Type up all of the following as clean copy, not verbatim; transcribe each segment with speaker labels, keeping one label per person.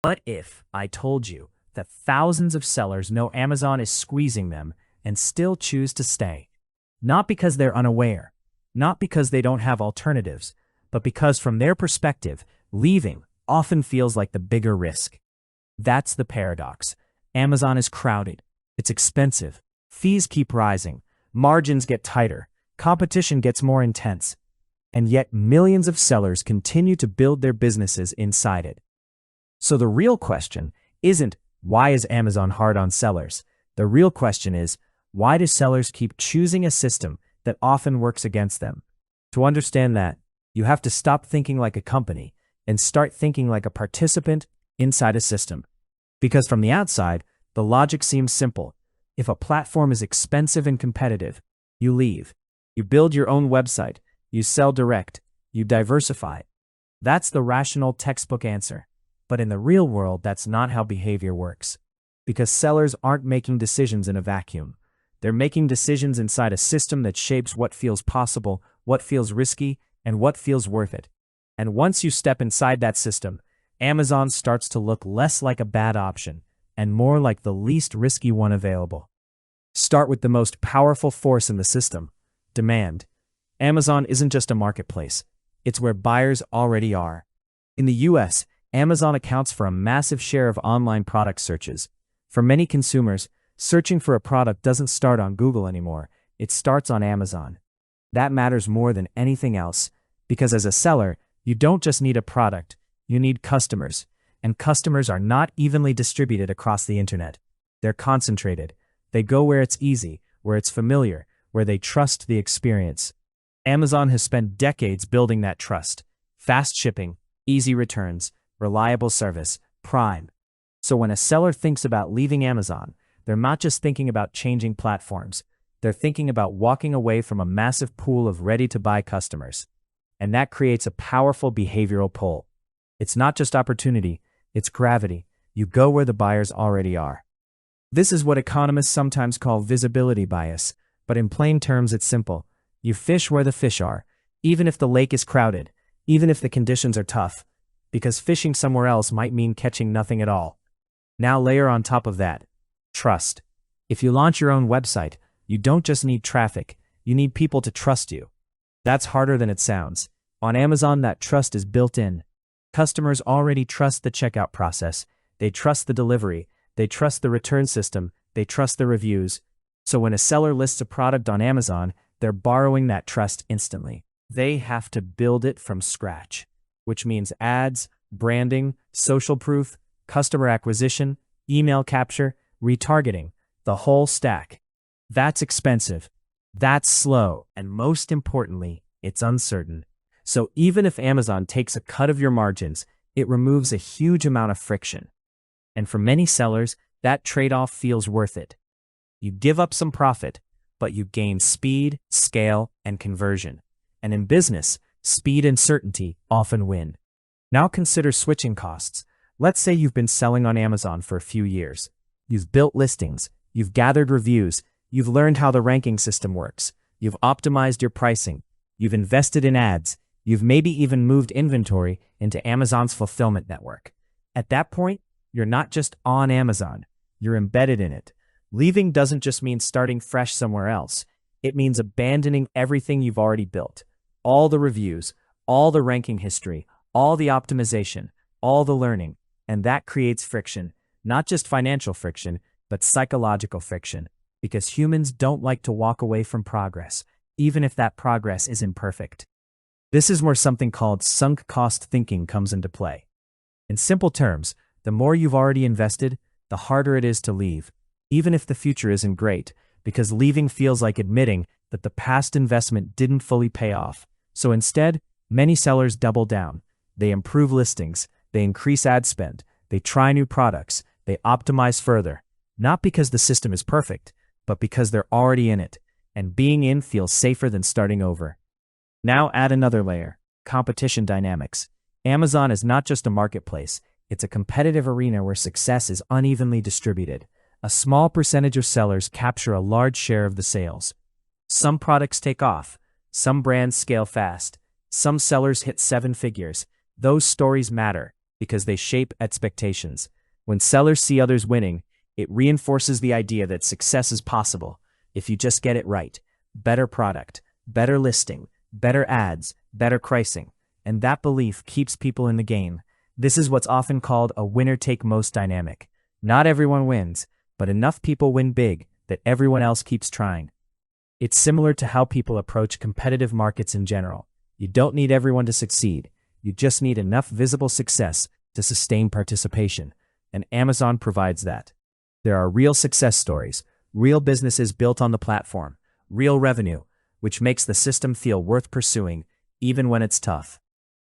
Speaker 1: What if I told you that thousands of sellers know Amazon is squeezing them and still choose to stay? Not because they're unaware, not because they don't have alternatives, but because from their perspective, leaving often feels like the bigger risk. That's the paradox. Amazon is crowded, it's expensive, fees keep rising, margins get tighter, competition gets more intense, and yet millions of sellers continue to build their businesses inside it. So the real question isn't, why is Amazon hard on sellers? The real question is, why do sellers keep choosing a system that often works against them? To understand that, you have to stop thinking like a company and start thinking like a participant inside a system. Because from the outside, the logic seems simple. If a platform is expensive and competitive, you leave. You build your own website, you sell direct, you diversify. That's the rational textbook answer. But in the real world, that's not how behavior works. Because sellers aren't making decisions in a vacuum. They're making decisions inside a system that shapes what feels possible, what feels risky, and what feels worth it. And once you step inside that system, Amazon starts to look less like a bad option and more like the least risky one available. Start with the most powerful force in the system: demand. Amazon isn't just a marketplace. It's where buyers already are. In the US, Amazon accounts for a massive share of online product searches. For many consumers, searching for a product doesn't start on Google anymore. It starts on Amazon. That matters more than anything else, because as a seller, you don't just need a product, you need customers. And customers are not evenly distributed across the internet. They're concentrated. They go where it's easy, where it's familiar, where they trust the experience. Amazon has spent decades building that trust. Fast shipping, easy returns, reliable service, Prime. So when a seller thinks about leaving Amazon, they're not just thinking about changing platforms. They're thinking about walking away from a massive pool of ready-to-buy customers. And that creates a powerful behavioral pull. It's not just opportunity, it's gravity. You go where the buyers already are. This is what economists sometimes call visibility bias, but in plain terms it's simple. You fish where the fish are, even if the lake is crowded, even if the conditions are tough, because fishing somewhere else might mean catching nothing at all. Now layer on top of that trust. If you launch your own website, you don't just need traffic, you need people to trust you. That's harder than it sounds. On Amazon, that trust is built in. Customers already trust the checkout process, they trust the delivery, they trust the return system, they trust the reviews. So when a seller lists a product on Amazon, they're borrowing that trust instantly. They have to build it from scratch, which means ads, branding, social proof, customer acquisition, email capture, retargeting, the whole stack. That's expensive, that's slow, and most importantly, it's uncertain. So even if Amazon takes a cut of your margins, it removes a huge amount of friction. And for many sellers, that trade-off feels worth it. You give up some profit, but you gain speed, scale, and conversion. And in business, speed and certainty often win. Now consider switching costs. Let's say you've been selling on Amazon for a few years. You've built listings, you've gathered reviews, you've learned how the ranking system works, you've optimized your pricing, you've invested in ads, you've maybe even moved inventory into Amazon's fulfillment network. At that point, you're not just on Amazon, you're embedded in it. Leaving doesn't just mean starting fresh somewhere else. It means abandoning everything you've already built. All the reviews, all the ranking history, all the optimization, all the learning. And that creates friction, not just financial friction, but psychological friction. Because humans don't like to walk away from progress, even if that progress is imperfect. This is where something called sunk cost thinking comes into play. In simple terms, the more you've already invested, the harder it is to leave, even if the future isn't great, because leaving feels like admitting that the past investment didn't fully pay off. So instead, many sellers double down. They improve listings, they increase ad spend, they try new products, they optimize further, not because the system is perfect, but because they're already in it, and being in feels safer than starting over. Now add another layer: competition dynamics. Amazon is not just a marketplace, it's a competitive arena where success is unevenly distributed. A small percentage of sellers capture a large share of the sales. Some products take off, some brands scale fast, some sellers hit 7 figures. Those stories matter, Because they shape expectations. When sellers see others winning, it reinforces the idea that success is possible if you just get it right. Better product, better listing, better ads, better pricing. And that belief keeps people in the game. This is what's often called a winner-take-most dynamic. Not everyone wins, but enough people win big that everyone else keeps trying. It's similar to how people approach competitive markets in general. You don't need everyone to succeed. You just need enough visible success to sustain participation, and Amazon provides that. There are real success stories, real businesses built on the platform, real revenue, which makes the system feel worth pursuing, even when it's tough.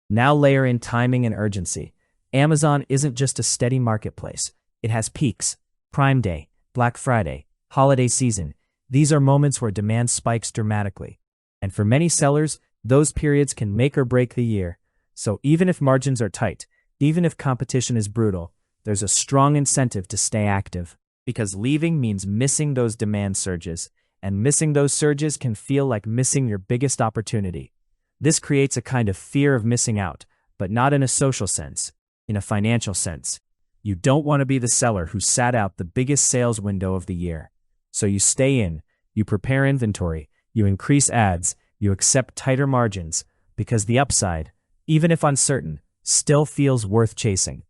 Speaker 1: Now layer in timing and urgency. Amazon isn't just a steady marketplace. It has peaks: Prime Day, Black Friday, holiday season. These are moments where demand spikes dramatically. And for many sellers, those periods can make or break the year. So even if margins are tight, even if competition is brutal, there's a strong incentive to stay active. Because leaving means missing those demand surges, and missing those surges can feel like missing your biggest opportunity. This creates a kind of fear of missing out, but not in a social sense, in a financial sense. You don't want to be the seller who sat out the biggest sales window of the year. So you stay in, you prepare inventory, you increase ads, you accept tighter margins, because the upside, even if uncertain, still feels worth chasing.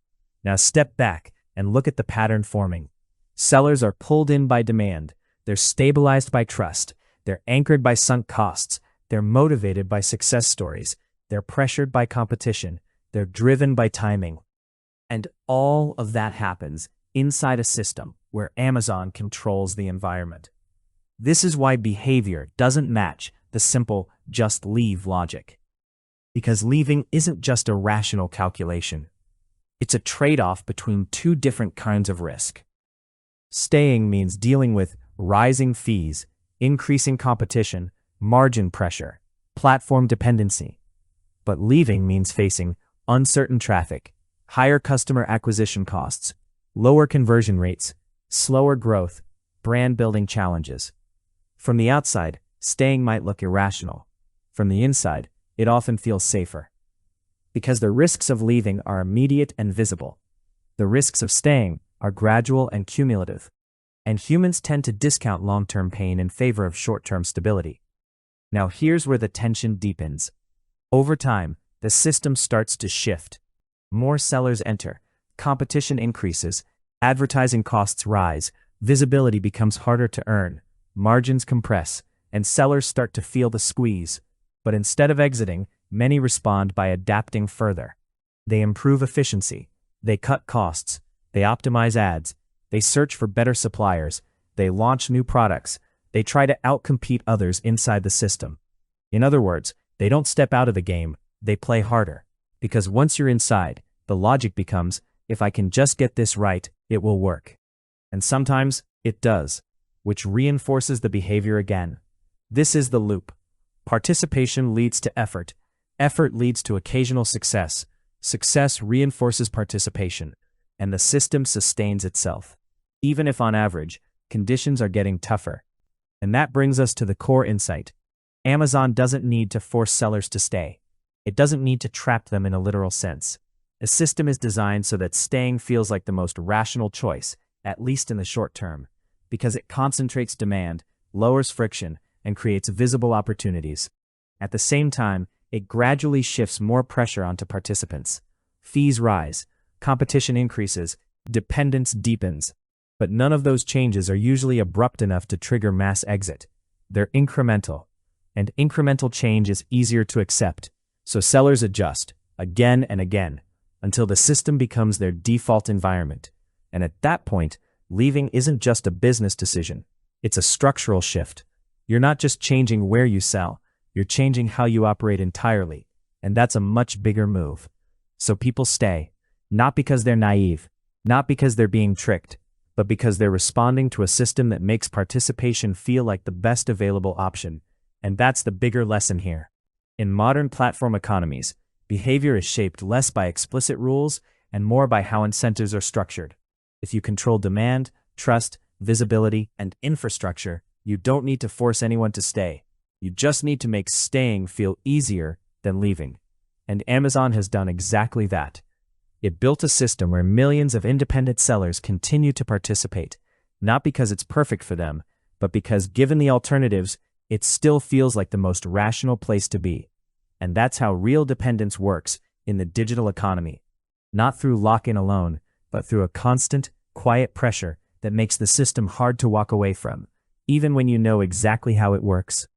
Speaker 1: Now step back and look at the pattern forming. Sellers are pulled in by demand, they're stabilized by trust, they're anchored by sunk costs, they're motivated by success stories, they're pressured by competition, they're driven by timing. And all of that happens inside a system where Amazon controls the environment. This is why behavior doesn't match the simple just leave logic. Because leaving isn't just a rational calculation. It's a trade-off between two different kinds of risk. Staying means dealing with rising fees, increasing competition, margin pressure, platform dependency. But leaving means facing uncertain traffic, higher customer acquisition costs, lower conversion rates, slower growth, brand building challenges. From the outside, staying might look irrational. From the inside, it often feels safer. Because the risks of leaving are immediate and visible. The risks of staying are gradual and cumulative. And humans tend to discount long-term pain in favor of short-term stability. Now here's where the tension deepens. Over time, the system starts to shift. More sellers enter, competition increases, advertising costs rise, visibility becomes harder to earn, margins compress, and sellers start to feel the squeeze. But instead of exiting, many respond by adapting further. They improve efficiency, they cut costs, they optimize ads, they search for better suppliers, they launch new products, they try to outcompete others inside the system. In other words, they don't step out of the game, they play harder. Because once you're inside, the logic becomes, if I can just get this right, it will work. And sometimes, it does, which reinforces the behavior again. This is the loop. Participation leads to effort. Effort leads to occasional success. Success reinforces participation, and the system sustains itself. Even if on average, conditions are getting tougher. And that brings us to the core insight. Amazon doesn't need to force sellers to stay. It doesn't need to trap them in a literal sense. A system is designed so that staying feels like the most rational choice, at least in the short term, because it concentrates demand, lowers friction, and creates visible opportunities. At the same time, it gradually shifts more pressure onto participants. Fees rise, competition increases, dependence deepens. But none of those changes are usually abrupt enough to trigger mass exit. They're incremental, and incremental change is easier to accept. So sellers adjust, again and again, until the system becomes their default environment. And at that point, leaving isn't just a business decision. It's a structural shift. You're not just changing where you sell, you're changing how you operate entirely. And that's a much bigger move. So people stay, not because they're naive, not because they're being tricked, but because they're responding to a system that makes participation feel like the best available option. And that's the bigger lesson here. In modern platform economies, behavior is shaped less by explicit rules and more by how incentives are structured. If you control demand, trust, visibility, and infrastructure, you don't need to force anyone to stay. You just need to make staying feel easier than leaving. And Amazon has done exactly that. It built a system where millions of independent sellers continue to participate, not because it's perfect for them, but because given the alternatives, it still feels like the most rational place to be. And that's how real dependence works in the digital economy. Not through lock-in alone, but through a constant, quiet pressure that makes the system hard to walk away from, even when you know exactly how it works.